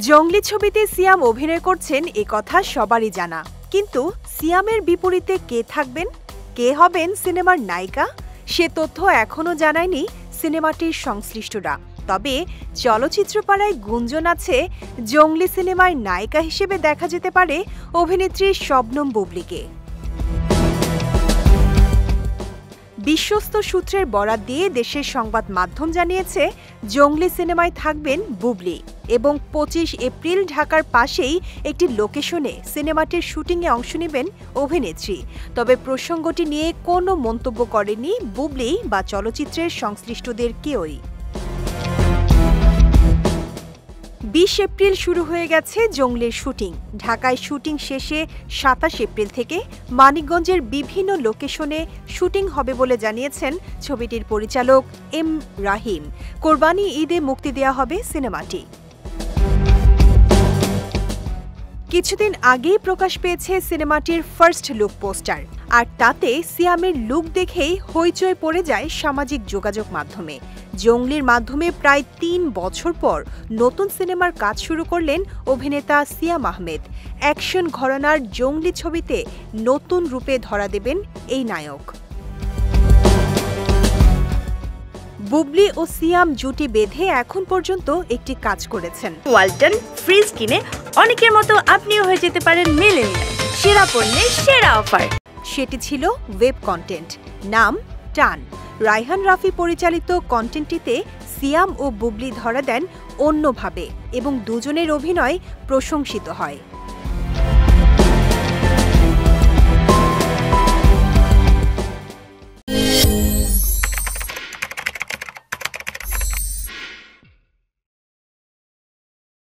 জঙ্গলি ছবিতে সিয়াম অভিনয় করছেন এ কথা সবারই জানা, কিন্তু সিয়ামের বিপরীতে কে থাকবেন, কে হবেন সিনেমার নায়িকা, সে তথ্য এখনও জানায়নি সিনেমাটির সংশ্লিষ্টরা। তবে চলচ্চিত্রপাড়ায় গুঞ্জন আছে, জঙ্গলি সিনেমায় নায়িকা হিসেবে দেখা যেতে পারে অভিনেত্রী শবনম বুবলীকে। বিশ্বস্ত সূত্রের বরাত দিয়ে দেশের সংবাদ মাধ্যম জানিয়েছে, জঙ্গলি সিনেমায় থাকবেন বুবলী এবং 25 এপ্রিল ঢাকার পাশেই একটি লোকেশনে সিনেমাটির শুটিংয়ে অংশ নেবেন অভিনেত্রী। তবে প্রসঙ্গটি নিয়ে কোনো মন্তব্য করেনি বুবলী বা চলচ্চিত্রের সংশ্লিষ্টদের কেউই। 20 এপ্রিল শুরু হয়ে গেছে জঙ্গলির শুটিং। ঢাকায় শুটিং শেষে 27 এপ্রিল থেকে মানিকগঞ্জের বিভিন্ন লোকেশনে শুটিং হবে বলে জানিয়েছেন ছবিটির পরিচালক এম রাহিম। কোরবানি ঈদে মুক্তি দেওয়া হবে সিনেমাটি। কিছুদিন আগেই প্রকাশ পেয়েছে সিনেমাটির ফার্স্ট লুক পোস্টার, আর তাতে সিয়ামের লুক দেখেই হইচই পড়ে যায় সামাজিক যোগাযোগ মাধ্যমে। জঙ্গলির মাধ্যমে প্রায় 3 বছর পর নতুন সিনেমার কাজ শুরু করলেন অভিনেতা সিয়াম আহমেদ। অ্যাকশন ঘরানার জঙ্গলি ছবিতে নতুন রূপে ধরা দেবেন এই নায়ক। বুবলী ও সিয়াম জুটি বেঁধে এখন পর্যন্ত একটি কাজ করেছেন। ওয়ালটন ফ্রিজ কিনে অনেকের মতো আপনিও হয়ে যেতে পারেন মিলেনিয়াল। সেরা পণ্যের সেরা অফার। সেটি ছিল ওয়েব কন্টেন্ট, নাম টান। রায়হান রাফি পরিচালিত কন্টেন্টটিতে সিয়াম ও বুবলী ধরা দেন অন্যভাবে এবং দুজনের অভিনয় প্রশংসিত হয়।